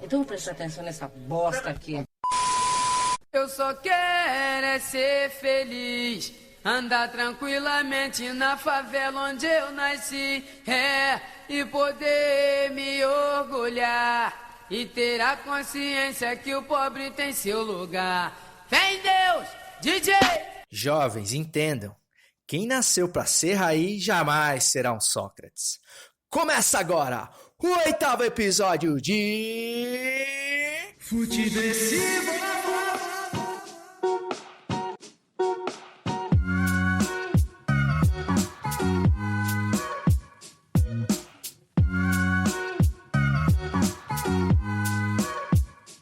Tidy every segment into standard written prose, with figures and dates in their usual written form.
Então presta atenção nessa bosta aqui. Eu só quero é ser feliz, andar tranquilamente na favela onde eu nasci, e poder me orgulhar e ter a consciência que o pobre tem seu lugar. Vem Deus, DJ! Jovens, entendam. Quem nasceu pra ser raiz jamais será um Sócrates. Começa agora o 8º episódio de... Futeversivo!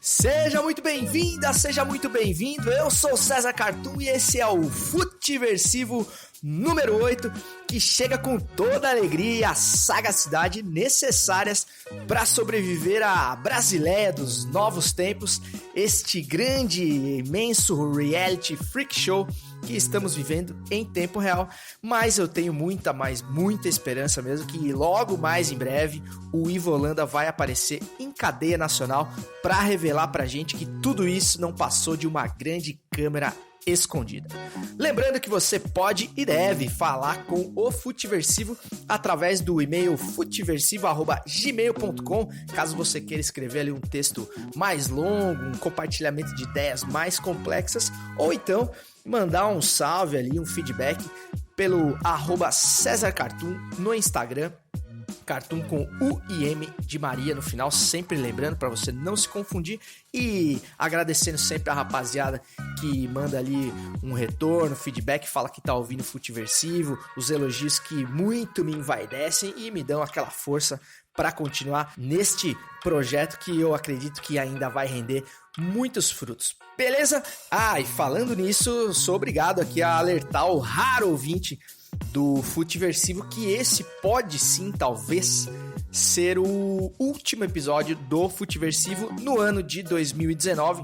Seja muito bem-vinda, seja muito bem-vindo. Eu sou o César Cartoon e esse é o Futeversivo número 8, que chega com toda a alegria e a sagacidade necessárias para sobreviver à Brasileia dos novos tempos, este grande, imenso reality freak show que estamos vivendo em tempo real. Mas eu tenho muita esperança mesmo que logo mais em breve o Ivo Holanda vai aparecer em cadeia nacional para revelar pra gente que tudo isso não passou de uma grande câmera escondida. Lembrando que você pode e deve falar com o Futeversivo através do e-mail futeversivo@gmail.com, caso você queira escrever ali um texto mais longo, um compartilhamento de ideias mais complexas, ou então mandar um salve ali, um feedback pelo @CésarCartoon no Instagram, Cartoon com U e M de Maria no final, sempre lembrando para você não se confundir, e agradecendo sempre a rapaziada que manda ali um retorno, feedback, fala que tá ouvindo Futeversivo, os elogios que muito me envaidecem e me dão aquela força para continuar neste projeto que eu acredito que ainda vai render muitos frutos. Beleza? E falando nisso, sou obrigado aqui a alertar o raro ouvinte do Futeversivo que esse pode sim, talvez, ser o último episódio do Futeversivo no ano de 2019,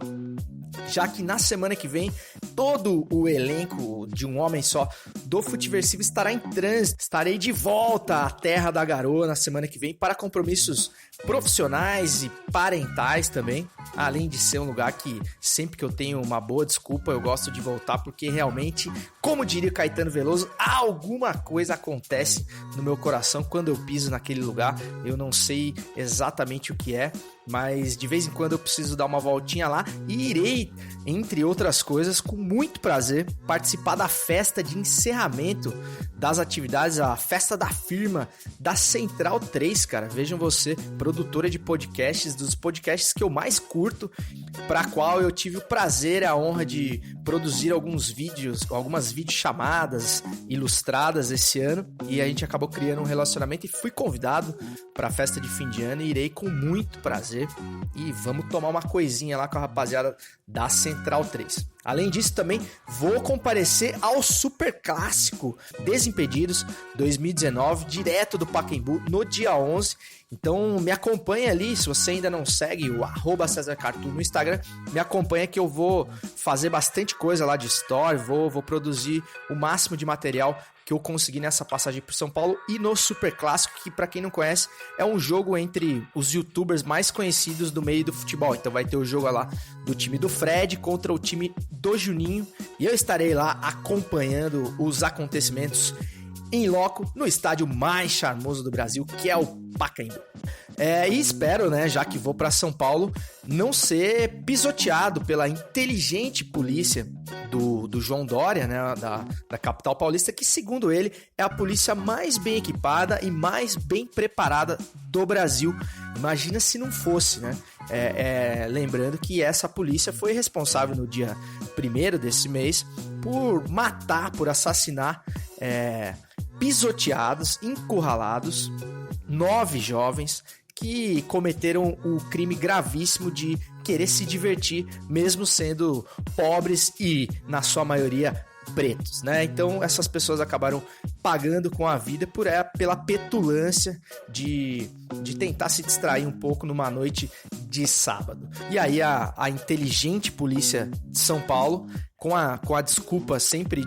já que na semana que vem todo o elenco de um homem só do Futeversivo estará em trânsito. Estarei de volta à terra da garoa na semana que vem para compromissos profissionais e parentais também, além de ser um lugar que sempre que eu tenho uma boa desculpa eu gosto de voltar, porque realmente, como diria o Caetano Veloso, alguma coisa acontece no meu coração quando eu piso naquele lugar. Eu não sei exatamente o que é, mas de vez em quando eu preciso dar uma voltinha lá e irei, entre outras coisas, com muito prazer, participar da festa de encerramento das atividades, a festa da firma da Central 3, cara. Vejam você, produtora de podcasts, dos podcasts que eu mais curto, para qual eu tive o prazer e a honra de produzir alguns vídeos, algumas videochamadas ilustradas esse ano, e a gente acabou criando um relacionamento e fui convidado para a festa de fim de ano e irei com muito prazer e vamos tomar uma coisinha lá com a rapaziada da Central 3. Além disso, também vou comparecer ao Super Clássico Desimpedidos 2019, direto do Pacaembu, no dia 11. Então me acompanha ali, se você ainda não segue o @CésarCartoon no Instagram, me acompanha que eu vou fazer bastante coisa lá de story, vou produzir o máximo de material que eu consegui nessa passagem por São Paulo e no Super Clássico, que pra quem não conhece é um jogo entre os youtubers mais conhecidos do meio do futebol. Então vai ter o jogo lá do time do Fred contra o time do Juninho, e eu estarei lá acompanhando os acontecimentos em loco no estádio mais charmoso do Brasil, que é o Pacaembu. E espero, né, já que vou para São Paulo, não ser pisoteado pela inteligente polícia do João Dória, né, da capital paulista, que segundo ele é a polícia mais bem equipada e mais bem preparada do Brasil. Imagina se não fosse, né? Lembrando que essa polícia foi responsável no dia 1º desse mês por matar, por assassinar pisoteados, encurralados, 9 jovens que cometeram o crime gravíssimo de querer se divertir, mesmo sendo pobres e, na sua maioria, pretos, né? Então essas pessoas acabaram pagando com a vida pela petulância de tentar se distrair um pouco numa noite de sábado. E aí a inteligente polícia de São Paulo, com a desculpa sempre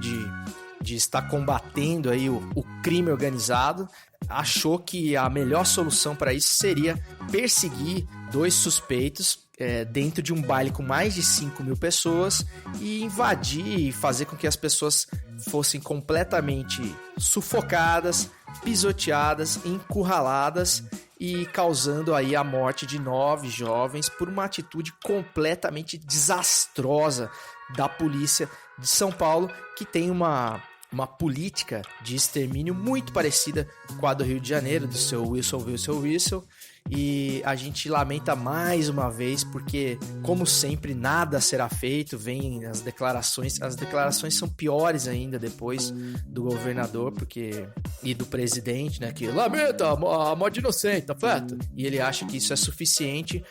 de estar combatendo aí o crime organizado, achou que a melhor solução para isso seria perseguir 2 suspeitos dentro de um baile com mais de 5 mil pessoas e invadir e fazer com que as pessoas fossem completamente sufocadas, pisoteadas, encurraladas e causando aí a morte de 9 jovens por uma atitude completamente desastrosa da polícia de São Paulo, que tem uma política de extermínio muito parecida com a do Rio de Janeiro, do seu Whistle. E a gente lamenta mais uma vez, porque, como sempre, nada será feito. Vem as declarações são piores ainda depois do governador e do presidente, né? Que lamenta a morte inocente, tá certo? E ele acha que isso é suficiente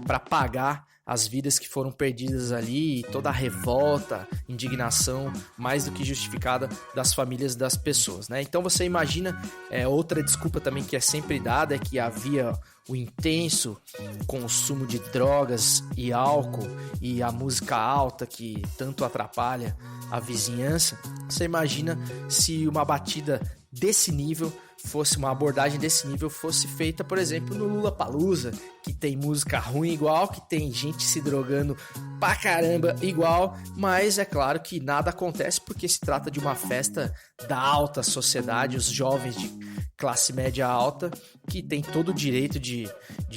para pagar as vidas que foram perdidas ali e toda a revolta, indignação mais do que justificada das famílias das pessoas, né? Então você imagina, outra desculpa também que é sempre dada é que havia o intenso consumo de drogas e álcool e a música alta que tanto atrapalha a vizinhança. Você imagina se uma batida desse nível uma abordagem desse nível fosse feita, por exemplo, no Lollapalooza, que tem música ruim igual, que tem gente se drogando pra caramba igual, mas é claro que nada acontece porque se trata de uma festa da alta sociedade, os jovens de classe média alta, que tem todo o direito de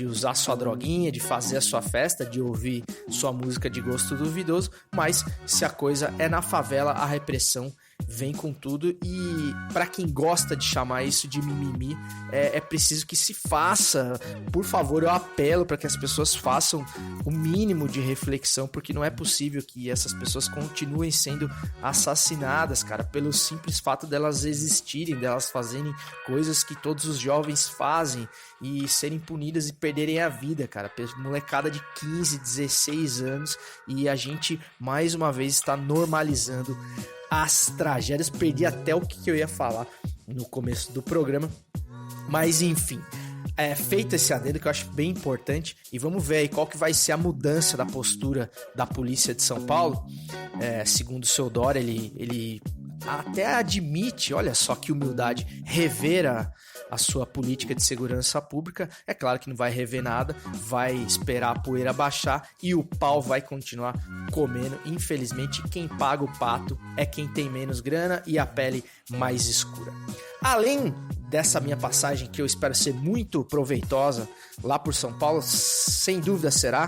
usar sua droguinha, de fazer a sua festa, de ouvir sua música de gosto duvidoso, mas se a coisa é na favela, a repressão vem com tudo. E para quem gosta de chamar isso de mimimi, é preciso que se faça. Por favor, eu apelo para que as pessoas façam o mínimo de reflexão, porque não é possível que essas pessoas continuem sendo assassinadas, cara, pelo simples fato delas existirem, delas fazerem coisas que todos os jovens fazem e serem punidas e perderem a vida, cara. Molecada de 15, 16 anos, e a gente mais uma vez está normalizando as tragédias. Perdi até o que eu ia falar no começo do programa, mas enfim, feito esse adendo que eu acho bem importante, e vamos ver aí qual que vai ser a mudança da postura da polícia de São Paulo. Segundo o seu Dória, ele até admite, olha só que humildade, rever a sua política de segurança pública. É claro que não vai rever nada, vai esperar a poeira baixar e o pau vai continuar comendo. Infelizmente, quem paga o pato é quem tem menos grana e a pele mais escura. Além dessa minha passagem, que eu espero ser muito proveitosa lá por São Paulo, sem dúvida será,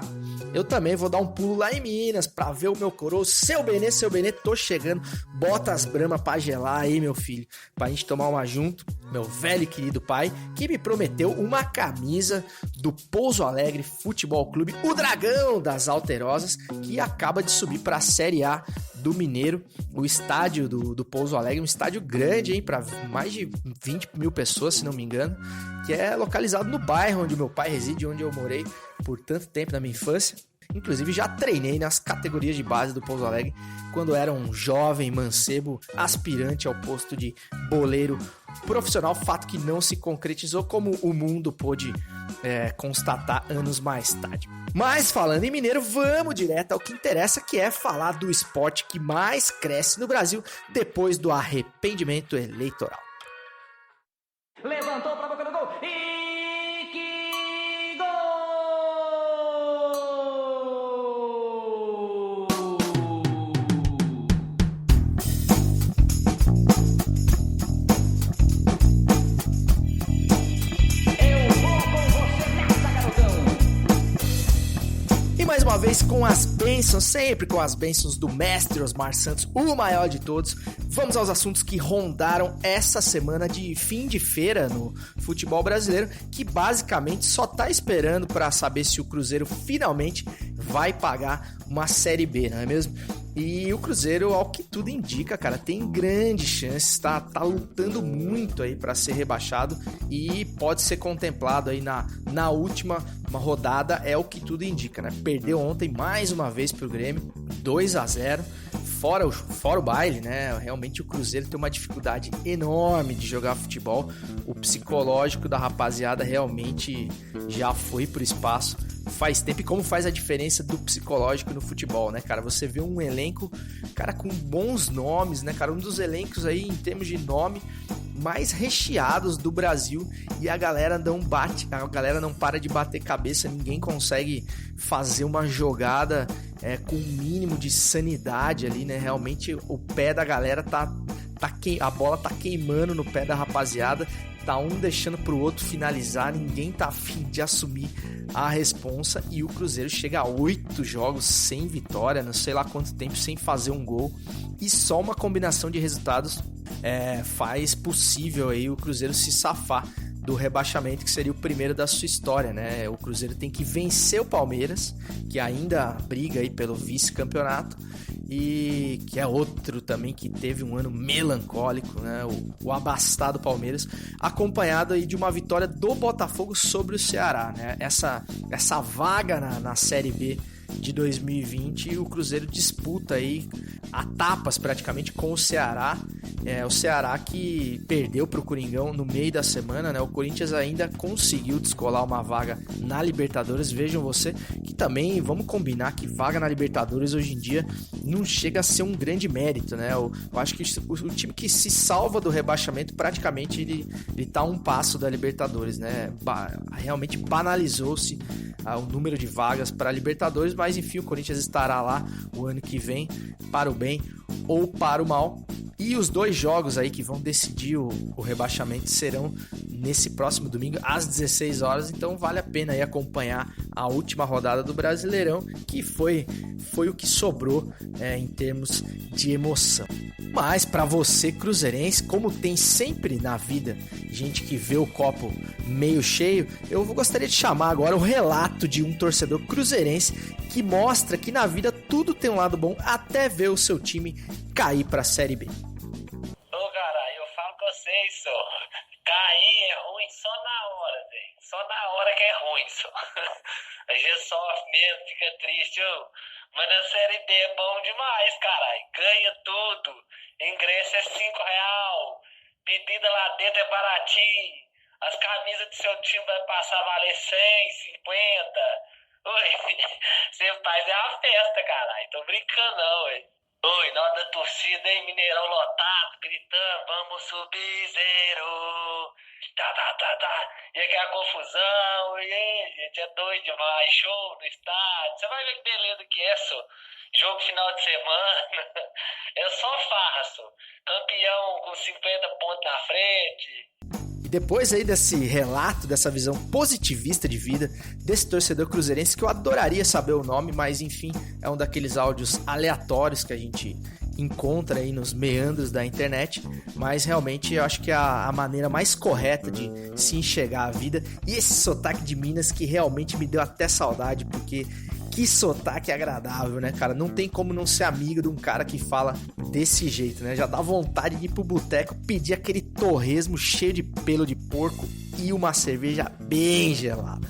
eu também vou dar um pulo lá em Minas pra ver o meu coroa, seu Benê, tô chegando, bota as brama pra gelar aí, meu filho, pra gente tomar uma junto, meu velho e querido pai, que me prometeu uma camisa do Pouso Alegre Futebol Clube, o Dragão das Alterosas, que acaba de subir pra Série A do Mineiro. O estádio do Pouso Alegre, um estádio grande, hein, para mais de 20 mil pessoas, se não me engano, que é localizado no bairro onde meu pai reside, onde eu morei por tanto tempo na minha infância. Inclusive já treinei nas categorias de base do Pouso Alegre quando era um jovem mancebo aspirante ao posto de boleiro profissional, fato que não se concretizou, como o mundo pôde constatar anos mais tarde. Mas falando em mineiro, vamos direto ao que interessa, que é falar do esporte que mais cresce no Brasil depois do arrependimento eleitoral. Levantou pra boca do gol e que gol! Eu vou com você nessa, garotão! E mais uma vez com as bênçãos, sempre com as bênçãos do mestre Osmar Santos, o maior de todos, vamos aos assuntos que rondaram essa semana de fim de feira no futebol brasileiro, que basicamente só tá esperando para saber se o Cruzeiro finalmente vai pagar uma Série B, não é mesmo? E o Cruzeiro, ao que tudo indica, cara, tem grandes chances, tá lutando muito aí para ser rebaixado e pode ser contemplado aí na última rodada, é o que tudo indica, né? Perdeu ontem mais uma vez pro Grêmio, 2-0, fora o baile, né? Realmente o Cruzeiro tem uma dificuldade enorme de jogar futebol. O psicológico da rapaziada realmente já foi pro espaço faz tempo. E como faz a diferença do psicológico no futebol, né, cara? Você vê um elenco, cara, com bons nomes, né, cara? Um dos elencos aí, em termos de nome, mais recheados do Brasil, e a galera não para de bater cabeça, ninguém consegue fazer uma jogada com o mínimo de sanidade ali, né? Realmente o pé da galera a bola tá queimando no pé da rapaziada, tá um deixando pro outro finalizar, ninguém tá afim de assumir a responsa, e o Cruzeiro chega a 8 jogos sem vitória, não sei lá quanto tempo, sem fazer um gol, e só uma combinação de resultados faz possível aí o Cruzeiro se safar do rebaixamento, que seria o primeiro da sua história, né? O Cruzeiro tem que vencer o Palmeiras, que ainda briga aí pelo vice-campeonato, e que é outro também que teve um ano melancólico, né? O abastado Palmeiras, acompanhado aí de uma vitória do Botafogo sobre o Ceará, né? Essa vaga na Série B de 2020, o Cruzeiro disputa aí a tapas praticamente com o Ceará. O Ceará que perdeu para o Coringão no meio da semana, né? O Corinthians ainda conseguiu descolar uma vaga na Libertadores. Vejam você que também, vamos combinar que vaga na Libertadores hoje em dia não chega a ser um grande mérito, né? Eu acho que o time que se salva do rebaixamento, praticamente ele tá a um passo da Libertadores, né? Realmente banalizou-se o número de vagas para a Libertadores, mas enfim, o Corinthians estará lá o ano que vem, para o bem ou para o mal. E os 2 jogos aí que vão decidir o rebaixamento serão nesse próximo domingo às 16 horas, então vale a pena aí acompanhar a última rodada do Brasileirão, que foi o que sobrou em termos de emoção. Mas para você cruzeirense, como tem sempre na vida gente que vê o copo meio cheio, eu gostaria de chamar agora o relato de um torcedor cruzeirense que mostra que na vida tudo tem um lado bom, até ver o seu time cair para a Série B. Eu falo com vocês, só. Cair é ruim só na hora, velho. Só na hora que é ruim, só. A gente sofre mesmo, fica triste, mas na Série B é bom demais, caralho. Ganha tudo. Ingresso é R$5. Bebida lá dentro é baratinho. As camisas do seu time vai passar a valer 100, 50. Oi, você faz uma festa, caralho. Tô brincando não, ué. Oi, nós da torcida, hein? Mineirão lotado, gritando, vamos subir zero. E aquela confusão, gente, é doido demais. Show no estádio. Você vai ver que beleza que é, só. Jogo final de semana. É só farra, só. Campeão com 50 pontos na frente. E depois aí desse relato, dessa visão positivista de vida desse torcedor cruzeirense, que eu adoraria saber o nome, mas enfim, é um daqueles áudios aleatórios que a gente encontra aí nos meandros da internet, mas realmente eu acho que é a maneira mais correta de se enxergar a vida. E esse sotaque de Minas que realmente me deu até saudade, porque que sotaque agradável, né, cara? Não tem como não ser amigo de um cara que fala desse jeito, né? Já dá vontade de ir pro boteco, pedir aquele torresmo cheio de pelo de porco e uma cerveja bem gelada.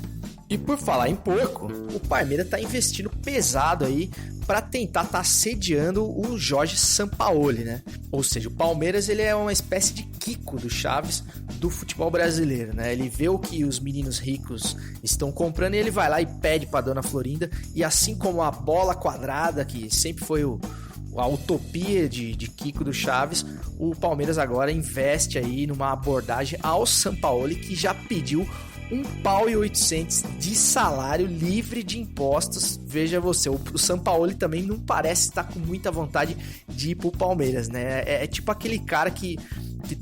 E por falar em porco, o Palmeiras tá investindo pesado aí para tentar tá sediando o Jorge Sampaoli, né? Ou seja, o Palmeiras ele é uma espécie de Kiko do Chaves do futebol brasileiro, né? Ele vê o que os meninos ricos estão comprando e ele vai lá e pede para Dona Florinda, e assim como a bola quadrada, que sempre foi a utopia de Kiko do Chaves, o Palmeiras agora investe aí numa abordagem ao Sampaoli, que já pediu R$1.800 de salário livre de impostos. Veja você, o Sampaoli também não parece estar com muita vontade de ir pro Palmeiras, né? É tipo aquele cara que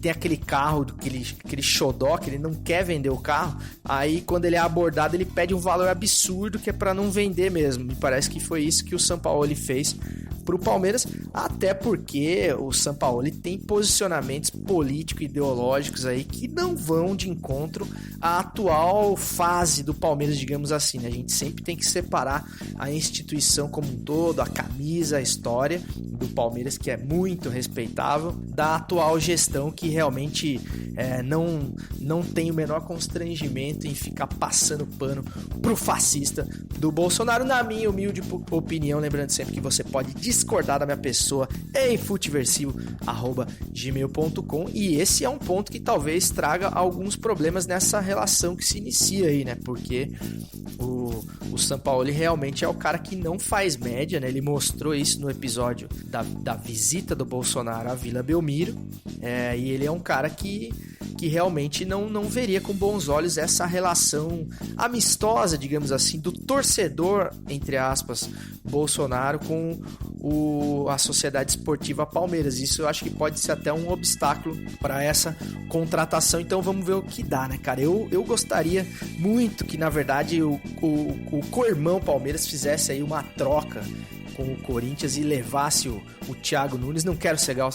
tem aquele carro, aquele xodó, que ele não quer vender o carro, aí quando ele é abordado ele pede um valor absurdo que é para não vender mesmo. Me parece que foi isso que o Sampaoli fez pro Palmeiras, até porque o Sampaoli tem posicionamentos político-ideológicos aí que não vão de encontro à atual fase do Palmeiras, digamos assim, né? A gente sempre tem que separar a instituição como um todo, a camisa, a história do Palmeiras, que é muito respeitável, da atual gestão, que realmente não tem o menor constrangimento em ficar passando pano pro fascista do Bolsonaro, na minha humilde opinião. Lembrando sempre que você pode discordar da minha pessoa em futeversivo@gmail.com. E esse é um ponto que talvez traga alguns problemas nessa relação que se inicia aí, né? Porque o Sampaoli realmente é o cara que não faz média, né? Ele mostrou isso no episódio da visita do Bolsonaro à Vila Belmiro, e ele é um cara que realmente não veria com bons olhos essa relação amistosa, digamos assim, do torcedor, entre aspas, Bolsonaro com a Sociedade Esportiva Palmeiras. Isso eu acho que pode ser até um obstáculo para essa contratação. Então vamos ver o que dá, né, cara? Eu gostaria muito que, na verdade, o co-irmão Palmeiras fizesse aí uma troca com o Corinthians e levasse o Thiago Nunes. Não quero secar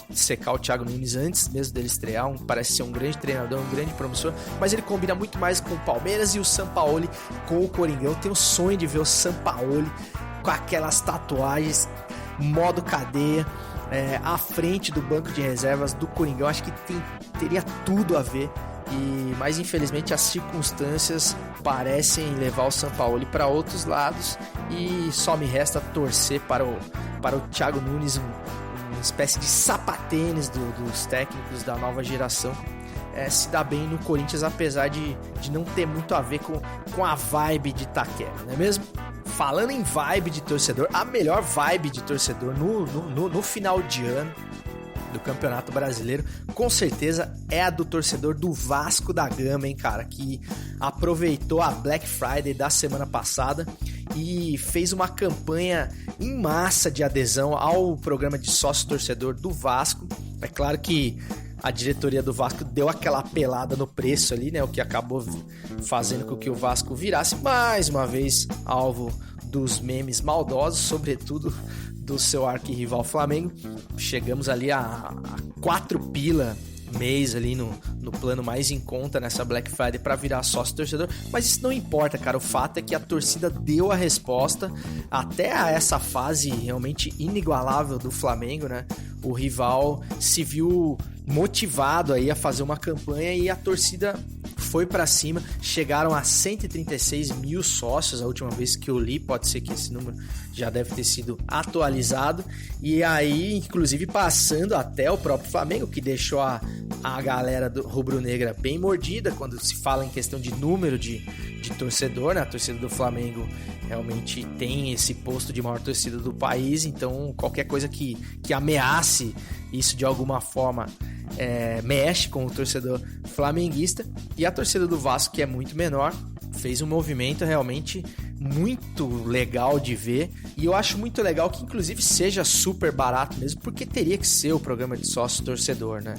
o Thiago Nunes antes mesmo dele estrear, parece ser um grande treinador, um grande promissor, mas ele combina muito mais com o Palmeiras, e o Sampaoli com o Coringão. Eu tenho o sonho de ver o Sampaoli com aquelas tatuagens modo cadeia, à frente do banco de reservas do Coringão. Acho que teria tudo a ver. Mas infelizmente as circunstâncias parecem levar o Sampaoli para outros lados, e só me resta torcer para o Thiago Nunes, uma espécie de sapatênis dos técnicos da nova geração, se dá bem no Corinthians, apesar de não ter muito a ver com a vibe de Itaquera, não é mesmo? Falando em vibe de torcedor, a melhor vibe de torcedor no final de ano do Campeonato Brasileiro, com certeza é a do torcedor do Vasco da Gama, hein, cara, que aproveitou a Black Friday da semana passada e fez uma campanha em massa de adesão ao programa de sócio-torcedor do Vasco. É claro que a diretoria do Vasco deu aquela apelada no preço ali, né, o que acabou fazendo com que o Vasco virasse mais uma vez alvo dos memes maldosos, sobretudo do seu arquirrival Flamengo. Chegamos ali a 4 pila mês ali no plano mais em conta nessa Black Friday para virar sócio torcedor, mas isso não importa, cara. O fato é que a torcida deu a resposta até a essa fase realmente inigualável do Flamengo, né? O rival se viu motivado aí a fazer uma campanha e a torcida foi para cima. Chegaram a 136 mil sócios a última vez que eu li, pode ser que esse número já deve ter sido atualizado, e aí inclusive passando até o próprio Flamengo, que deixou a galera do rubro-negra bem mordida quando se fala em questão de número de torcedor, né? A torcida do Flamengo realmente tem esse posto de maior torcida do país, então qualquer coisa que ameace isso de alguma forma mexe com o torcedor flamenguista. E a torcida do Vasco, que é muito menor, fez um movimento realmente muito legal de ver, e eu acho muito legal que inclusive seja super barato mesmo, porque teria que ser o programa de sócio torcedor, né?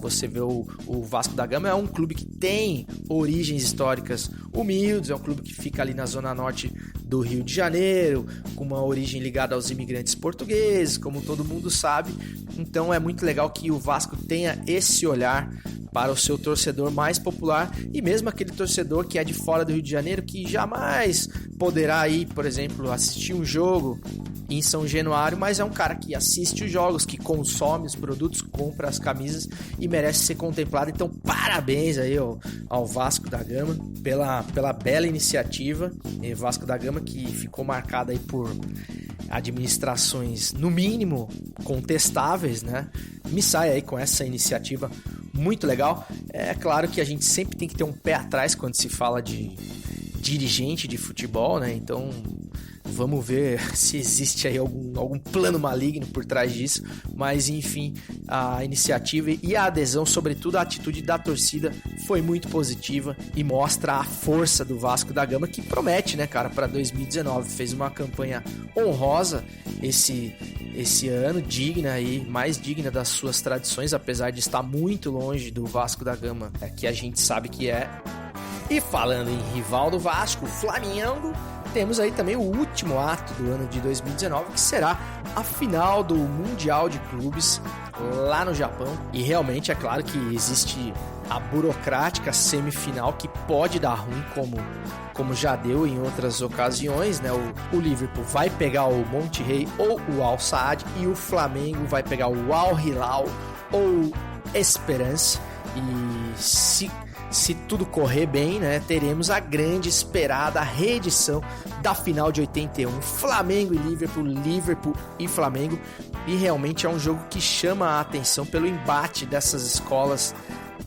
Você vê o Vasco da Gama, é um clube que tem origens históricas humildes, é um clube que fica ali na zona norte do Rio de Janeiro, com uma origem ligada aos imigrantes portugueses, como todo mundo sabe. Então é muito legal que o Vasco tenha esse olhar para o seu torcedor mais popular, e mesmo aquele torcedor que é de fora do Rio de Janeiro, que jamais poderá ir, por exemplo, assistir um jogo em São Januário, mas é um cara que assiste os jogos, que consome os produtos, compra as camisas e merece ser contemplado. Então parabéns aí ao Vasco da Gama pela bela iniciativa. E Vasco da Gama que ficou marcado aí por administrações no mínimo contestáveis, né? Me sai aí com essa iniciativa muito legal. É claro que a gente sempre tem que ter um pé atrás quando se fala de dirigente de futebol, né? Então vamos ver se existe aí algum plano maligno por trás disso, mas enfim, a iniciativa e a adesão, sobretudo a atitude da torcida, foi muito positiva e mostra a força do Vasco da Gama, que promete, né, cara, para 2019. Fez uma campanha honrosa esse ano, digna e mais digna das suas tradições, apesar de estar muito longe do Vasco da Gama, que a gente sabe que é. E falando em rival do Vasco, Flamengo, temos aí também o último ato do ano de 2019, que será a final do Mundial de Clubes lá no Japão. E realmente é claro que existe a burocrática semifinal que pode dar ruim, como já deu em outras ocasiões, né? O Liverpool vai pegar o Monterrey ou o Al Sadd, e o Flamengo vai pegar o Al Hilal ou Esperance. E se tudo correr bem, né, teremos a grande esperada reedição da final de 81, Flamengo e Liverpool, Liverpool e Flamengo, e realmente é um jogo que chama a atenção pelo embate dessas escolas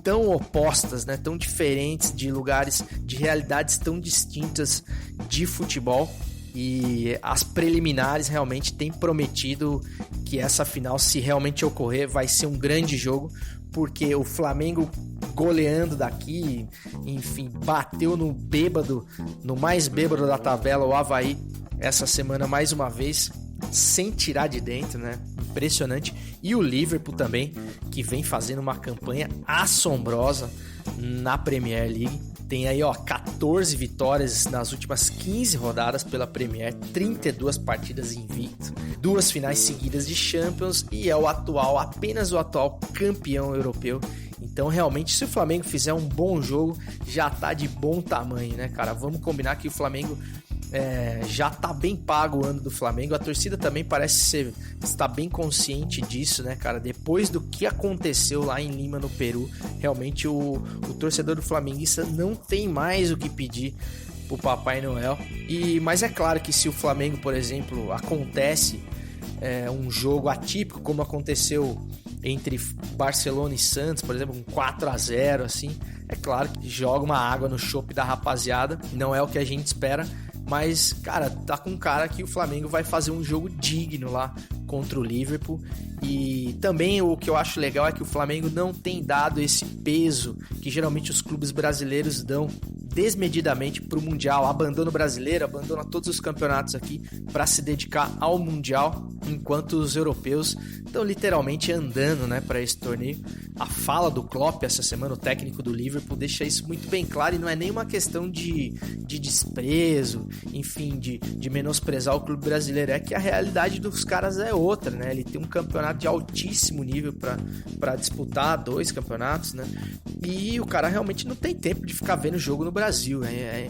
tão opostas, né, tão diferentes, de lugares, de realidades tão distintas de futebol. E as preliminares realmente têm prometido que essa final, se realmente ocorrer, vai ser um grande jogo, porque o Flamengo goleando daqui, enfim, bateu no bêbado, no mais bêbado da tabela, o Avaí, essa semana mais uma vez, sem tirar de dentro, né? Impressionante. E o Liverpool também, que vem fazendo uma campanha assombrosa na Premier League. Tem aí, 14 vitórias nas últimas 15 rodadas pela Premier, 32 partidas invicto, 2 finais seguidas de Champions e é apenas o atual campeão europeu. Então, realmente, se o Flamengo fizer um bom jogo, já tá de bom tamanho, né, cara? Vamos combinar que o Flamengo já tá bem pago o ano do Flamengo. A torcida também parece estar bem consciente disso, né, cara? Depois do que aconteceu lá em Lima, no Peru, realmente o torcedor do flamenguista não tem mais o que pedir pro Papai Noel. Mas é claro que se o Flamengo, por exemplo, acontece um jogo atípico, como aconteceu entre Barcelona e Santos, por exemplo, um 4-0, assim, é claro que joga uma água no chope da rapaziada. Não é o que a gente espera, mas, cara, tá com cara que o Flamengo vai fazer um jogo digno lá contra o Liverpool. E também o que eu acho legal é que o Flamengo não tem dado esse peso que geralmente os clubes brasileiros dão desmedidamente pro Mundial. Abandona o brasileiro, abandona todos os campeonatos aqui para se dedicar ao Mundial, enquanto os europeus estão literalmente andando, né, para esse torneio. A fala do Klopp essa semana, o técnico do Liverpool, deixa isso muito bem claro, e não é nenhuma questão de desprezo, enfim, de menosprezar o clube brasileiro, é que a realidade dos caras é outra, né? Ele tem um campeonato de altíssimo nível para disputar 2 campeonatos, né? E o cara realmente não tem tempo de ficar vendo jogo no Brasil, é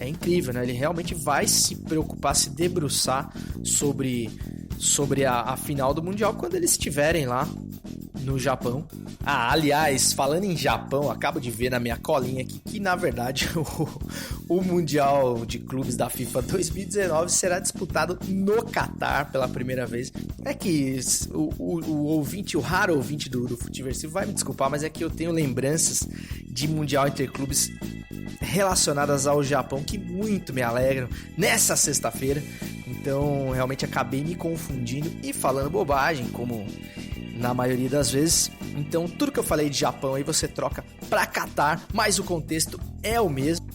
incrível, né? Ele realmente vai se preocupar, se debruçar sobre a final do Mundial quando eles estiverem lá no Japão. Aliás, falando em Japão, acabo de ver na minha colinha aqui que, na verdade, o Mundial de Clubes da FIFA 2019 será disputado no Catar pela primeira vez. É que o ouvinte, o raro ouvinte do Futiversivo vai me desculpar, mas é que eu tenho lembranças de Mundial Interclubes relacionadas ao Japão que muito me alegram nessa sexta-feira. Então, realmente acabei me confundindo e falando bobagem, como na maioria das vezes. Então, tudo que eu falei de Japão aí você troca pra Catar, mas o contexto é o mesmo.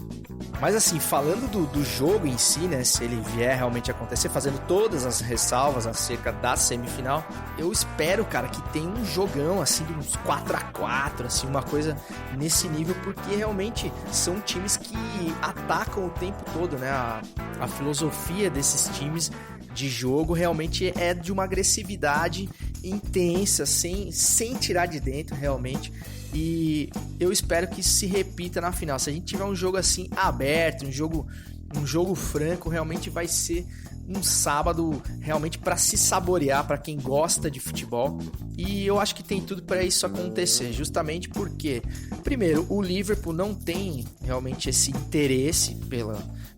Mas assim, falando do jogo em si, né, se ele vier realmente acontecer, fazendo todas as ressalvas acerca da semifinal, eu espero, cara, que tenha um jogão, assim, de uns 4-4, assim, uma coisa nesse nível, porque realmente são times que atacam o tempo todo, né, a filosofia desses times de jogo realmente é de uma agressividade intensa, sem tirar de dentro, realmente. E eu espero que isso se repita na final. Se a gente tiver um jogo assim aberto, um jogo franco, realmente vai ser um sábado realmente para se saborear, para quem gosta de futebol. E eu acho que tem tudo para isso acontecer, justamente porque, primeiro, o Liverpool não tem realmente esse interesse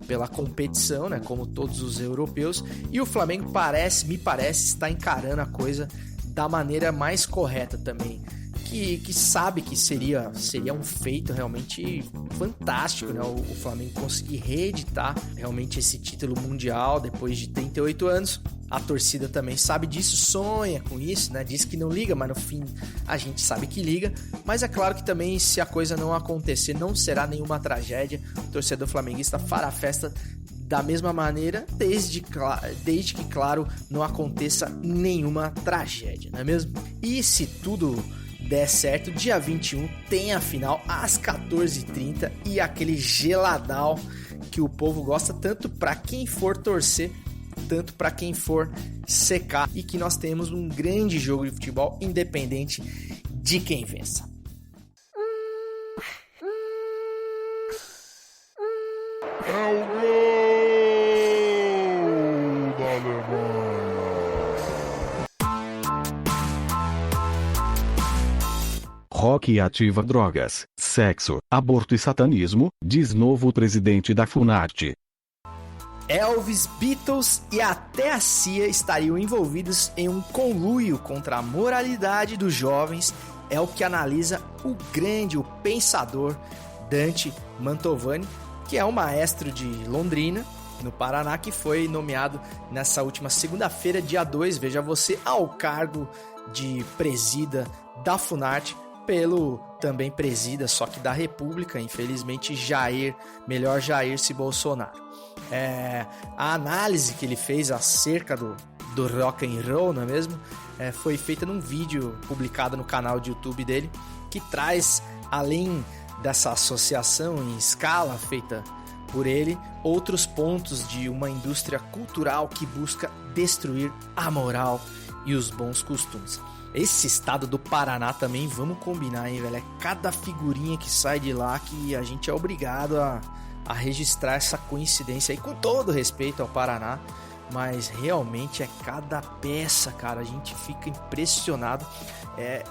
pela competição, né, como todos os europeus, e o Flamengo me parece estar encarando a coisa da maneira mais correta também, que sabe que seria um feito realmente fantástico, né, o Flamengo conseguir reeditar realmente esse título mundial depois de 38 anos. A torcida também sabe disso, sonha com isso, né? Diz que não liga, mas no fim a gente sabe que liga. Mas é claro que também, se a coisa não acontecer, não será nenhuma tragédia. O torcedor flamenguista fará festa da mesma maneira, desde que, claro, não aconteça nenhuma tragédia, não é mesmo? E se tudo der certo, dia 21 tem a final às 14h30 e aquele geladão que o povo gosta, tanto para quem for torcer, tanto para quem for secar, e que nós temos um grande jogo de futebol, independente de quem vença. É o gol da Alemanha. Rock Ativa Drogas, sexo, aborto e satanismo, diz novo presidente da Funarte. Elvis, Beatles e até a CIA estariam envolvidos em um conluio contra a moralidade dos jovens, é o que analisa o pensador Dante Mantovani, que é um maestro de Londrina, no Paraná, que foi nomeado nessa última segunda-feira, dia 2, veja você, ao cargo de presida da Funarte, pelo também presida, só que da República, infelizmente, Jair Bolsonaro. A análise que ele fez acerca do rock and roll, não é mesmo? Foi feita num vídeo publicado no canal de YouTube dele, que traz, além dessa associação em escala feita por ele, outros pontos de uma indústria cultural que busca destruir a moral e os bons costumes. Esse estado do Paraná também, vamos combinar, hein, velho? É cada figurinha que sai de lá que a gente é obrigado a registrar essa coincidência aí, com todo respeito ao Paraná, mas realmente é cada peça, cara, a gente fica impressionado.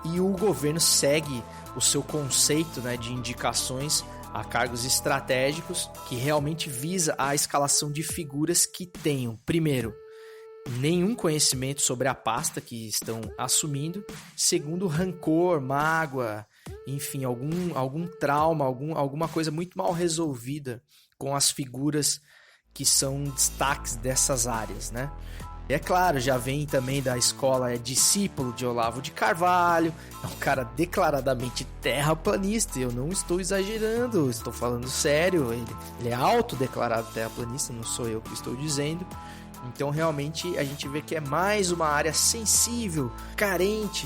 E o governo segue o seu conceito, né, de indicações a cargos estratégicos, que realmente visa a escalação de figuras que tenham, primeiro, nenhum conhecimento sobre a pasta que estão assumindo, segundo, rancor, mágoa, enfim, algum trauma, alguma coisa muito mal resolvida com as figuras que são destaques dessas áreas, né? E é claro, já vem também da escola, é discípulo de Olavo de Carvalho, é um cara declaradamente terraplanista, eu não estou exagerando, estou falando sério, ele é autodeclarado terraplanista, não sou eu que estou dizendo. Então realmente a gente vê que é mais uma área sensível, carente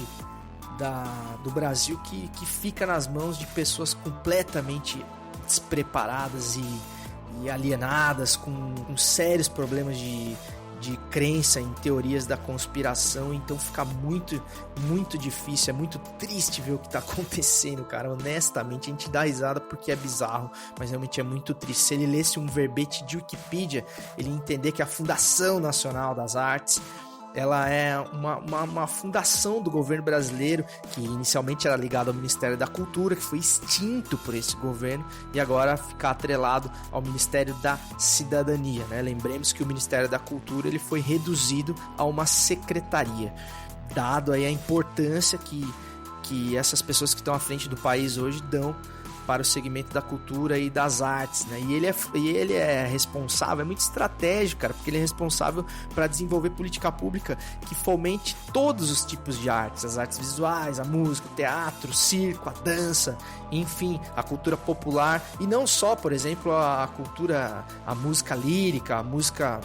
do Brasil, que fica nas mãos de pessoas completamente despreparadas e alienadas, com sérios problemas de crença em teorias da conspiração. Então fica muito, muito difícil, é muito triste ver o que tá acontecendo, cara. Honestamente, a gente dá risada porque é bizarro, mas realmente é muito triste. Se ele lesse um verbete de Wikipedia, ele ia entender que a Fundação Nacional das Artes, ela é uma fundação do governo brasileiro, que inicialmente era ligada ao Ministério da Cultura, que foi extinto por esse governo, e agora fica atrelado ao Ministério da Cidadania, né? Lembremos que o Ministério da Cultura ele foi reduzido a uma secretaria, dado aí a importância que essas pessoas que estão à frente do país hoje dão para o segmento da cultura e das artes, né? E ele é responsável, é muito estratégico, cara, porque ele é responsável para desenvolver política pública que fomente todos os tipos de artes, as artes visuais, a música, o teatro, o circo, a dança, enfim, a cultura popular, e não só, por exemplo, a cultura, a música lírica, a música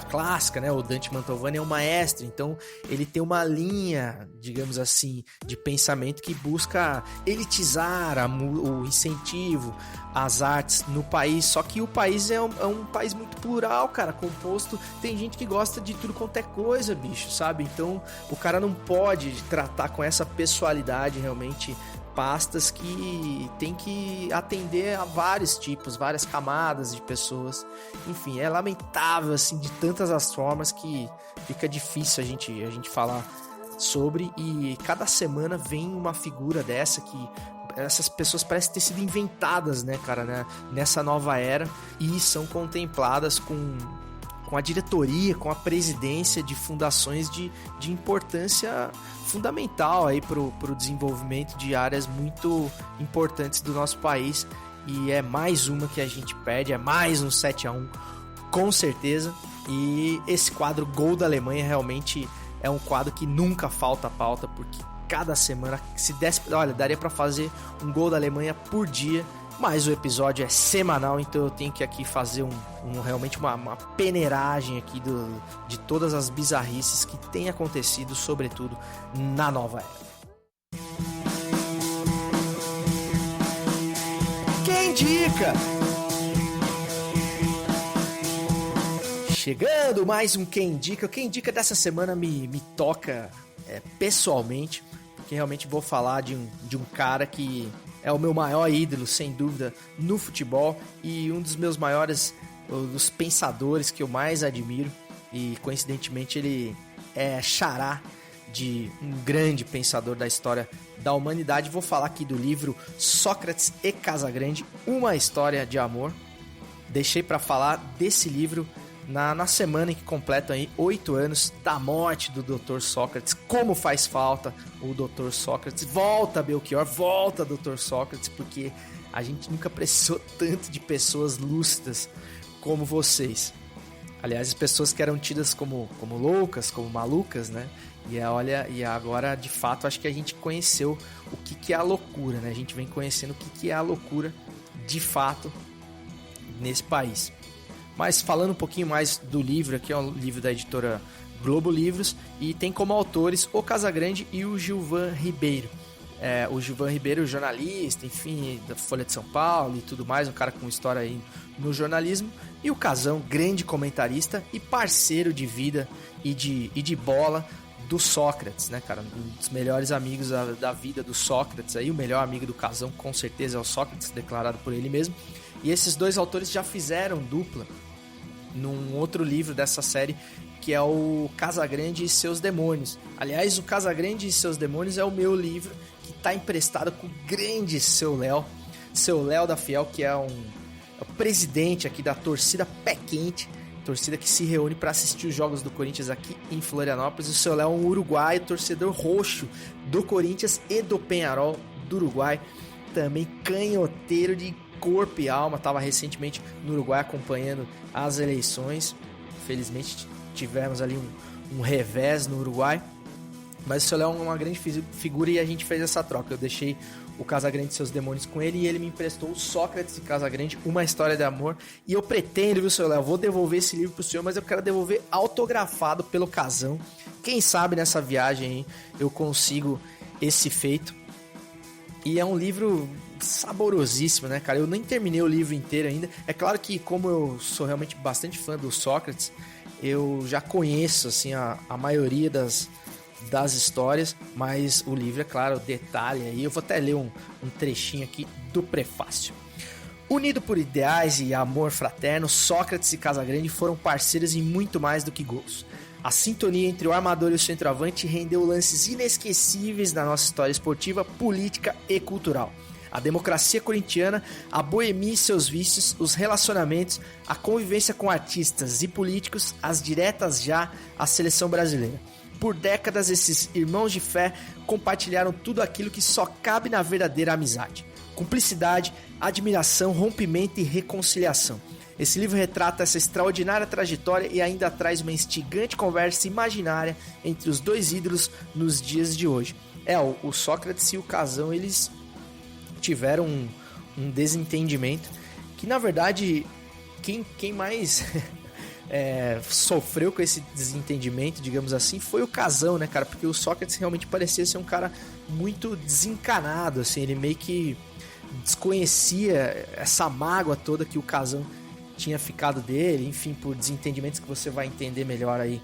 clássica, né? O Dante Mantovani é um maestro, então ele tem uma linha, digamos assim, de pensamento que busca elitizar o incentivo às artes no país, só que o país é um país muito plural, cara, composto, tem gente que gosta de tudo quanto é coisa, bicho, sabe? Então o cara não pode tratar com essa pessoalidade realmente pastas que tem que atender a vários tipos, várias camadas de pessoas, enfim, é lamentável, assim, de tantas as formas que fica difícil a gente falar sobre, e cada semana vem uma figura dessa que essas pessoas parecem ter sido inventadas, né, cara, né, nessa nova era, e são contempladas com a diretoria, com a presidência de fundações de importância fundamental aí pro desenvolvimento de áreas muito importantes do nosso país, e é mais uma que a gente perde, é mais um 7-1, com certeza, e esse quadro Gol da Alemanha realmente é um quadro que nunca falta pauta, porque cada semana, se desse, olha, daria pra fazer um Gol da Alemanha por dia, mas o episódio é semanal, então eu tenho que aqui fazer realmente uma peneiragem aqui de todas as bizarrices que tem acontecido, sobretudo na nova era. Quem indica? Chegando mais um Quem Indica. O Quem Indica dessa semana me toca pessoalmente, porque realmente vou falar de um cara que é o meu maior ídolo, sem dúvida, no futebol, e um dos meus maiores, dos pensadores que eu mais admiro, e coincidentemente ele é xará de um grande pensador da história da humanidade. Vou falar aqui do livro Sócrates e Casagrande, uma história de amor. Deixei para falar desse livro na semana em que completam aí 8 anos da morte do Dr. Sócrates. Como faz falta o Dr. Sócrates. Volta, Belchior, volta, Dr. Sócrates, porque a gente nunca precisou tanto de pessoas lúcidas como vocês. Aliás, as pessoas que eram tidas como loucas, como malucas, né? E agora, de fato, acho que a gente conheceu o que é a loucura, né? A gente vem conhecendo o que é a loucura, de fato, nesse país. Mas falando um pouquinho mais do livro, aqui é um livro da editora Globo Livros, e tem como autores o Casagrande e o Gilvan Ribeiro. O Gilvan Ribeiro, jornalista, enfim, da Folha de São Paulo e tudo mais, um cara com história aí no jornalismo, e o Casão, grande comentarista e parceiro de vida e de bola do Sócrates, né, cara? Um dos melhores amigos da vida do Sócrates, aí o melhor amigo do Casão com certeza é o Sócrates, declarado por ele mesmo. E esses dois autores já fizeram dupla num outro livro dessa série, que é o Casagrande e Seus Demônios. Aliás, o Casagrande e Seus Demônios é o meu livro, que está emprestado com o grande Seu Léo da Fiel, que é o presidente aqui da torcida Pé Quente, torcida que se reúne para assistir os jogos do Corinthians aqui em Florianópolis. O Seu Léo é um uruguaio, torcedor roxo do Corinthians e do Peñarol do Uruguai, também canhoteiro de corpo e alma. Estava recentemente no Uruguai acompanhando as eleições. Felizmente tivemos ali um revés no Uruguai, mas o Seu Léo é uma grande figura e a gente fez essa troca. Eu deixei o Casagrande e Seus Demônios com ele e ele me emprestou o Sócrates e Casagrande, uma história de amor. E eu pretendo, viu, Seu Léo, vou devolver esse livro pro senhor, mas eu quero devolver autografado pelo Casão. Quem sabe nessa viagem aí eu consigo esse feito. E é um livro saborosíssimo, né, cara? Eu nem terminei o livro inteiro ainda. É claro que, como eu sou realmente bastante fã do Sócrates, eu já conheço, assim, a maioria das histórias, mas o livro, é claro, detalhe aí. Eu vou até ler um trechinho aqui do prefácio. Unido por ideais e amor fraterno, Sócrates e Casagrande foram parceiros em muito mais do que gols. A sintonia entre o armador e o centroavante rendeu lances inesquecíveis na nossa história esportiva, política e cultural. A democracia corintiana, a boemia e seus vícios, os relacionamentos, a convivência com artistas e políticos, as diretas já à seleção brasileira. Por décadas, esses irmãos de fé compartilharam tudo aquilo que só cabe na verdadeira amizade. Cumplicidade, admiração, rompimento e reconciliação. Esse livro retrata essa extraordinária trajetória e ainda traz uma instigante conversa imaginária entre os dois ídolos nos dias de hoje. O Sócrates e o Casão, eles tiveram um desentendimento que, na verdade, quem mais sofreu com esse desentendimento, digamos assim, foi o Casão, né, cara? Porque o Sócrates realmente parecia ser um cara muito desencanado, assim, ele meio que desconhecia essa mágoa toda que o Casão tinha ficado dele, enfim, por desentendimentos que você vai entender melhor aí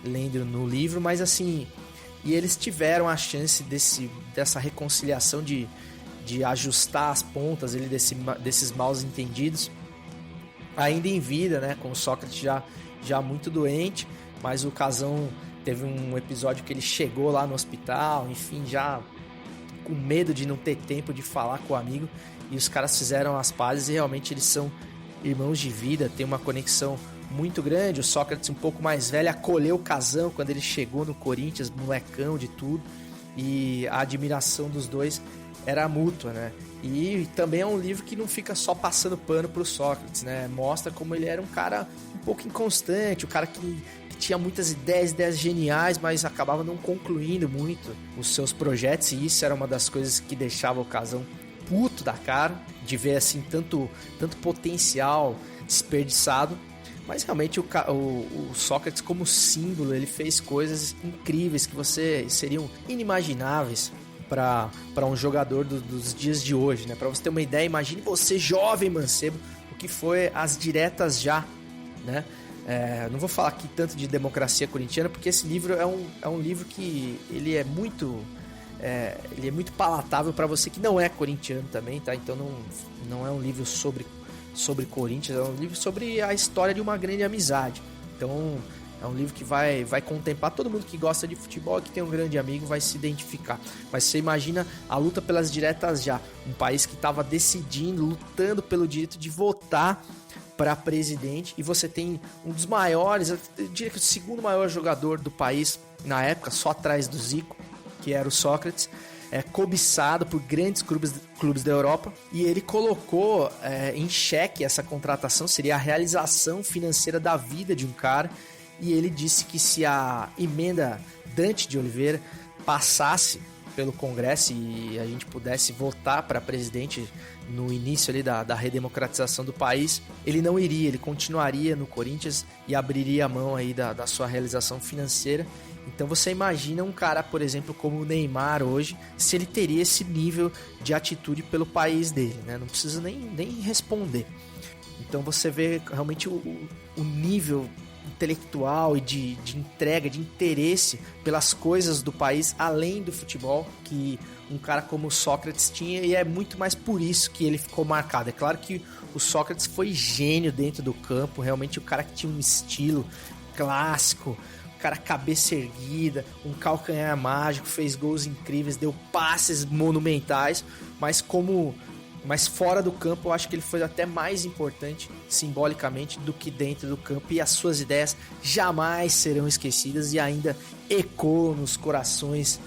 lendo no livro, mas assim, e eles tiveram a chance dessa reconciliação de ajustar as pontas ali desses maus entendidos ainda em vida, né, com o Sócrates já muito doente, mas o Casão teve um episódio que ele chegou lá no hospital, enfim, já com medo de não ter tempo de falar com o amigo, e os caras fizeram as pazes e realmente eles são irmãos de vida, tem uma conexão muito grande. O Sócrates, um pouco mais velho, acolheu o Casão quando ele chegou no Corinthians, molecão de tudo, e a admiração dos dois era mútua, né? E também é um livro que não fica só passando pano pro Sócrates, né? Mostra como ele era um cara um pouco inconstante, um cara que tinha muitas ideias geniais, mas acabava não concluindo muito os seus projetos, e isso era uma das coisas que deixava o Casão puto da cara, de ver assim tanto potencial desperdiçado. Mas realmente o Sócrates, como símbolo, ele fez coisas incríveis que seriam inimagináveis para um jogador dos dias de hoje, né? Para você ter uma ideia, imagine você, jovem mancebo, o que foi as diretas já, né? Não vou falar aqui tanto de democracia corintiana, porque esse livro é um livro que ele é muito palatável para você que não é corintiano também, tá? Então não é um livro sobre Corinthians, é um livro sobre a história de uma grande amizade. Então É um livro que vai contemplar todo mundo que gosta de futebol, que tem um grande amigo, vai se identificar. Mas você imagina a luta pelas diretas já. Um país que estava decidindo, lutando pelo direito de votar para presidente. E você tem um dos maiores, eu diria que o segundo maior jogador do país na época, só atrás do Zico, que era o Sócrates, cobiçado por grandes clubes da Europa. E ele colocou em xeque essa contratação, seria a realização financeira da vida de um cara. E ele disse que se a emenda Dante de Oliveira passasse pelo Congresso e a gente pudesse votar para presidente no início ali da redemocratização do país, ele não iria, ele continuaria no Corinthians e abriria a mão aí da sua realização financeira. Então você imagina um cara, por exemplo, como o Neymar hoje, se ele teria esse nível de atitude pelo país dele, né? Não precisa nem responder. Então você vê realmente o nível intelectual e de entrega, de interesse pelas coisas do país, além do futebol, que um cara como o Sócrates tinha, e é muito mais por isso que ele ficou marcado. É claro que o Sócrates foi gênio dentro do campo, realmente o cara que tinha um estilo clássico, o cara cabeça erguida, um calcanhar mágico, fez gols incríveis, deu passes monumentais, mas fora do campo eu acho que ele foi até mais importante simbolicamente do que dentro do campo, e as suas ideias jamais serão esquecidas e ainda ecoam nos corações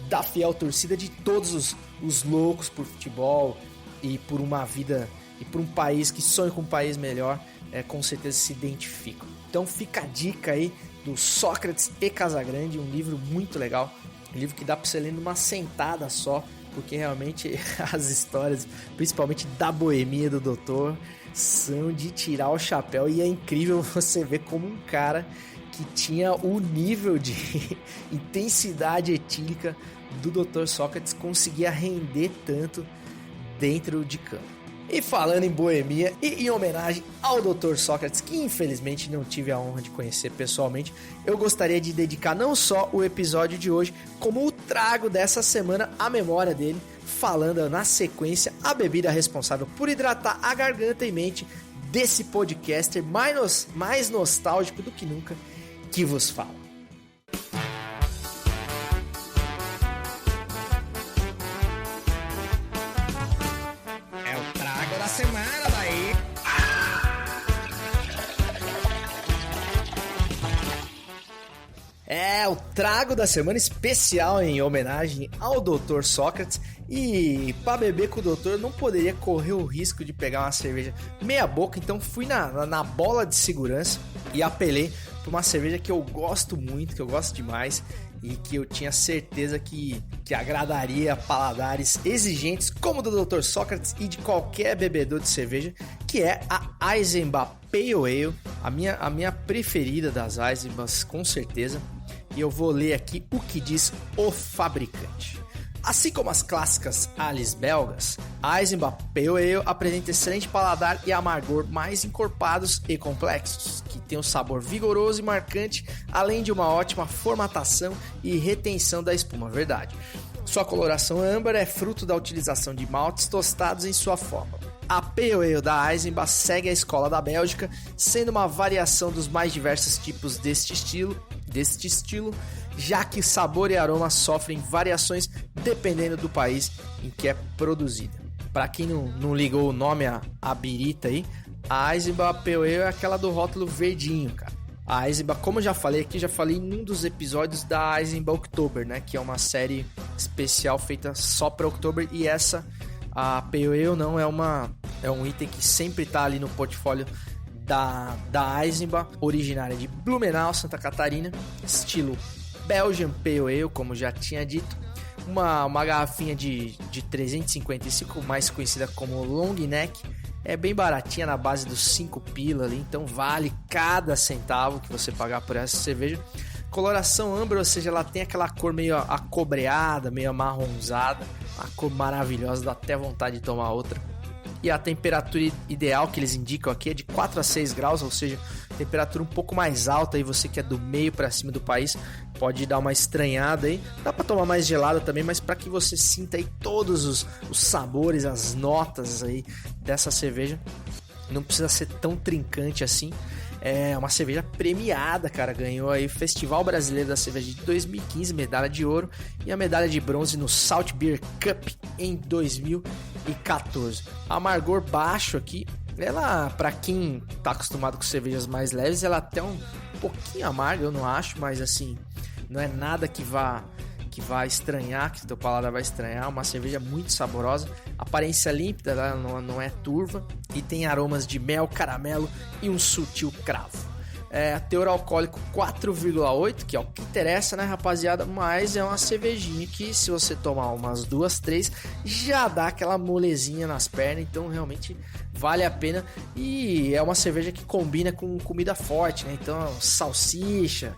da fiel torcida de todos os loucos por futebol e por uma vida e por um país que sonha com um país melhor, com certeza se identificam. Então fica a dica aí do Sócrates e Casagrande, um livro muito legal, um livro que dá para você ler numa sentada só, porque realmente as histórias, principalmente da boemia do doutor, são de tirar o chapéu, e é incrível você ver como um cara que tinha o nível de intensidade etílica do Dr. Sócrates conseguia render tanto dentro de campo. E falando em boemia e em homenagem ao Dr. Sócrates, que infelizmente não tive a honra de conhecer pessoalmente, eu gostaria de dedicar não só o episódio de hoje, como o trago dessa semana à memória dele, falando na sequência a bebida responsável por hidratar a garganta e mente desse podcaster mais nostálgico do que nunca que vos fala. Semana daí. O trago da semana especial em homenagem ao Dr. Sócrates. E para beber com o doutor não poderia correr o risco de pegar uma cerveja meia boca, então fui na bola de segurança e apelei para uma cerveja que eu gosto muito, que eu gosto demais, e que eu tinha certeza que agradaria paladares exigentes como o do Dr. Sócrates e de qualquer bebedor de cerveja, que é a Eisenbahn Pale Ale, a minha preferida das Eisenbahns, com certeza. E eu vou ler aqui o que diz o fabricante. Assim como as clássicas ales belgas, a Eisenbahn Pale Ale apresenta excelente paladar e amargor mais encorpados e complexos, que tem um sabor vigoroso e marcante, além de uma ótima formatação e retenção da espuma, verdade. Sua coloração âmbar é fruto da utilização de maltes tostados em sua forma. A Pale Ale da Eisenbahn segue a escola da Bélgica, sendo uma variação dos mais diversos tipos deste estilo, já que sabor e aroma sofrem variações dependendo do país em que é produzida. Para quem não ligou o nome à birita aí, a Eisenbahn Pale Ale é aquela do rótulo verdinho, cara. A Eisenbahn, como eu já falei em um dos episódios da Eisenbahn Oktober, né, que é uma série especial feita só para Oktober, e essa, a Pale Ale, não é um item que sempre tá ali no portfólio da Eisenbahn, originária de Blumenau, Santa Catarina, estilo Belgian Pale Ale, como já tinha dito, uma garrafinha de 355, mais conhecida como long neck, é bem baratinha, na base dos 5 pila ali, então vale cada centavo que você pagar por essa cerveja. Coloração âmbar, ou seja, ela tem aquela cor meio acobreada, meio amarronzada, uma cor maravilhosa, dá até vontade de tomar outra. E a temperatura ideal que eles indicam aqui é de 4 a 6 graus, ou seja, temperatura um pouco mais alta, aí você que é do meio para cima do país pode dar uma estranhada aí. Dá para tomar mais gelada também, mas para que você sinta aí todos os sabores, as notas aí dessa cerveja, não precisa ser tão trincante assim. É uma cerveja premiada, cara. Ganhou aí o Festival Brasileiro da Cerveja de 2015, medalha de ouro, e a medalha de bronze no Salt Beer Cup em 2014. Amargor baixo aqui. Ela, pra quem tá acostumado com cervejas mais leves, ela até um pouquinho amarga, eu não acho, mas assim, não é nada que vá estranhar, que o teu paladar vai estranhar. Uma cerveja muito saborosa, aparência límpida, ela não é turva, e tem aromas de mel, caramelo e um sutil cravo. Teor alcoólico 4,8, que é o que interessa, né, rapaziada? Mas é uma cervejinha que, se você tomar umas 2, 3, já dá aquela molezinha nas pernas. Então, realmente vale a pena. E é uma cerveja que combina com comida forte, né? Então, salsichas,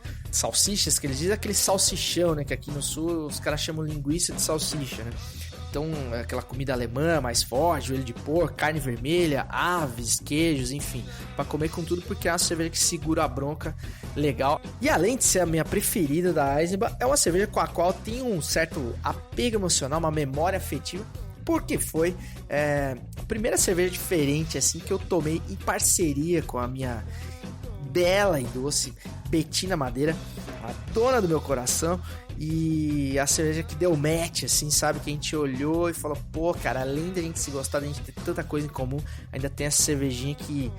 que eles dizem, aquele salsichão, né? Que aqui no sul os caras chamam linguiça de salsicha, né? Então, aquela comida alemã mais forte, joelho de porco, carne vermelha, aves, queijos, enfim, para comer com tudo, porque é uma cerveja que segura a bronca legal. E além de ser a minha preferida da Eisenbahn, é uma cerveja com a qual eu tenho um certo apego emocional, uma memória afetiva, porque foi a primeira cerveja diferente assim que eu tomei em parceria com a minha bela e doce Bettina Madeira, a dona do meu coração. E a cerveja que deu match, assim, sabe? Que a gente olhou e falou, pô, cara, além da gente se gostar, da gente ter tanta coisa em comum, ainda tem essa cervejinha que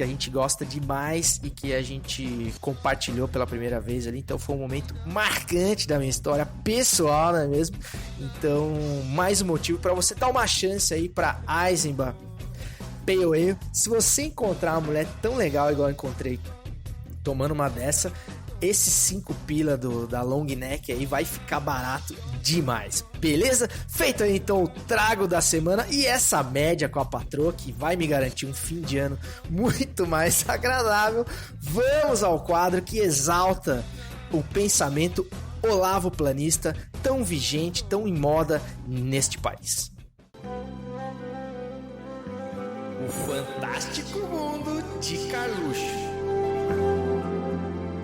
a gente gosta demais e que a gente compartilhou pela primeira vez ali. Então foi um momento marcante da minha história pessoal, não é mesmo? Então, mais um motivo para você dar uma chance aí pra Eisenbahn Pale Ale. Se você encontrar uma mulher tão legal igual eu encontrei tomando uma dessa, esse 5 pila da long neck aí vai ficar barato demais, beleza? Feito aí então o trago da semana e essa média com a patroa que vai me garantir um fim de ano muito mais agradável. Vamos ao quadro que exalta o pensamento olavoplanista tão vigente, tão em moda neste país. O fantástico mundo de Carluxo.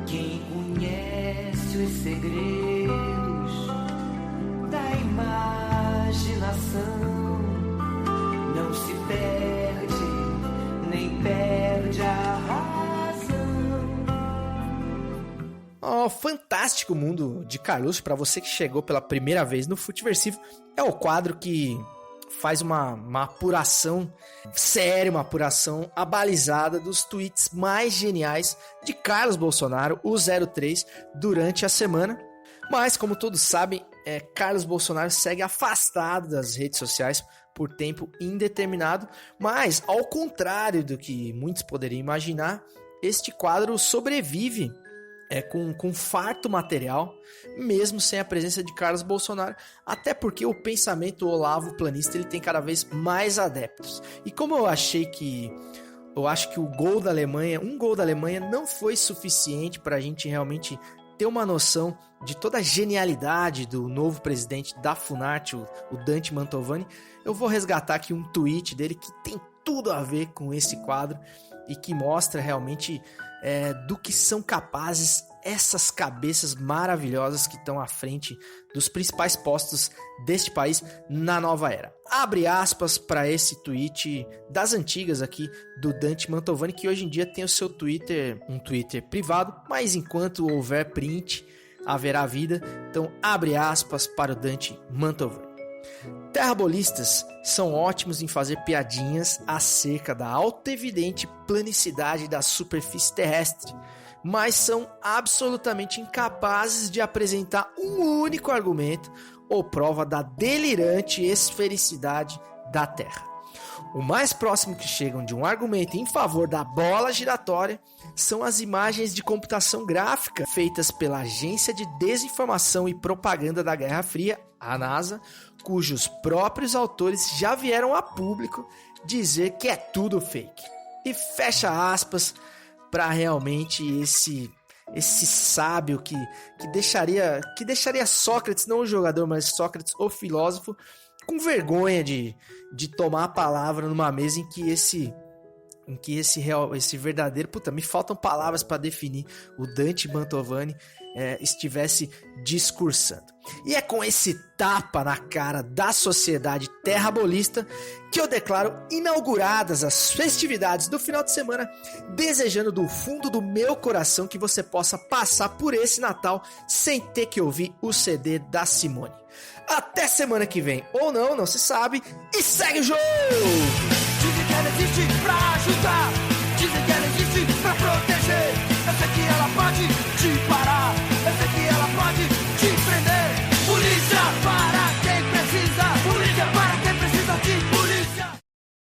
Quem conhece os segredos da imaginação não se perde, nem perde a razão. O fantástico mundo de Carluxo, para você que chegou pela primeira vez no Futeversivo, é o quadro que faz uma apuração séria, uma apuração abalizada dos tweets mais geniais de Carlos Bolsonaro, o 03, durante a semana. Mas, como todos sabem, Carlos Bolsonaro segue afastado das redes sociais por tempo indeterminado, mas, ao contrário do que muitos poderiam imaginar, este quadro sobrevive com farto material, mesmo sem a presença de Carlos Bolsonaro, até porque o pensamento olavoplanista ele tem cada vez mais adeptos. E como eu acho que um gol da Alemanha não foi suficiente para a gente realmente ter uma noção de toda a genialidade do novo presidente da Funarte, o Dante Mantovani, eu vou resgatar aqui um tweet dele que tem tudo a ver com esse quadro e que mostra realmente do que são capazes essas cabeças maravilhosas que estão à frente dos principais postos deste país na nova era. Abre aspas para esse tweet das antigas aqui do Dante Mantovani, que hoje em dia tem o seu Twitter, um Twitter privado, mas enquanto houver print, haverá vida. Então abre aspas para o Dante Mantovani. Terrabolistas são ótimos em fazer piadinhas acerca da autoevidente planicidade da superfície terrestre, mas são absolutamente incapazes de apresentar um único argumento ou prova da delirante esfericidade da Terra. O mais próximo que chegam de um argumento em favor da bola giratória são as imagens de computação gráfica feitas pela Agência de Desinformação e Propaganda da Guerra Fria, a NASA, cujos próprios autores já vieram a público dizer que é tudo fake. E fecha aspas para realmente esse sábio que deixaria Sócrates, não o jogador, mas Sócrates, o filósofo, com vergonha de tomar a palavra numa mesa em que esse em que esse verdadeiro, puta, me faltam palavras para definir, o Dante Mantovani estivesse discursando. E é com esse tapa na cara da sociedade terrabolista que eu declaro inauguradas as festividades do final de semana, desejando do fundo do meu coração que você possa passar por esse Natal sem ter que ouvir o CD da Simone. Até semana que vem, ou não se sabe, e segue o jogo! Dizem que ela existe pra ajudar.